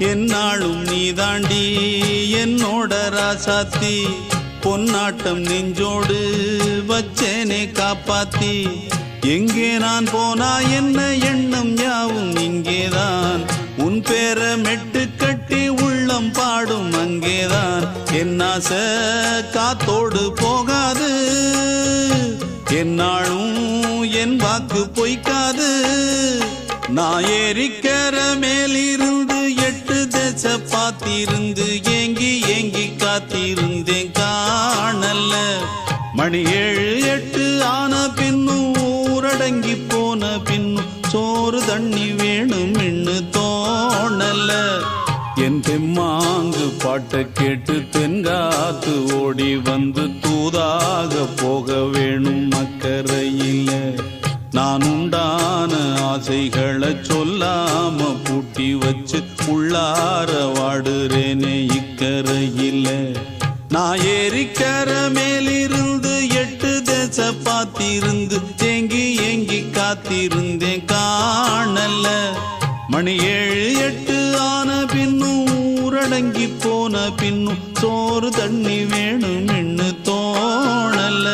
என்னாலும் நீதாண்டி என்னோட ராசாத்தி பொன்னாட்டம் நெஞ்சோடு வச்சேனே காப்பாத்தி எங்கே நான் போனா என்ன எண்ணம் யாவும் இங்கேதான் உன் பேர மெட்டு கட்டி உள்ளம் பாடும் அங்கேதான் என்னாச காத்தோடு போகாது என்னாலும் என் வாக்கு பொய்க்காது நான் ஏறிக்கர மேலிருந்து 8 தேச பார்த்திருந்து ஏங்கி ஏங்கி காத்திருந்தேன் காணல மணி 7 8 ஆன பின்னும் ஊரடங்கி போன பின்னும் சோறு தண்ணி வேணும் இன்னு தோணல என் தெம்மாங்கு பாட்டை கேட்டு தென்காத்து ஓடி வந்து தூதாக போக வேணும் அக்கறையில நான் உண்டான ஆசைகளை சொல்லாம பூட்டி வச்சு உள்ளார வாடுறேனே இக்கரையில நான் ஏறிக்கர மேலிருந்து 8 தேச பார்த்திருந்து ஏங்கி ஏங்கி காத்திருந்தேன் காணல மணி 7 8 ஆன பின்னும் ஊரடங்கி போன பின்னும் சோறு தண்ணி வேணும் இன்னு தோணல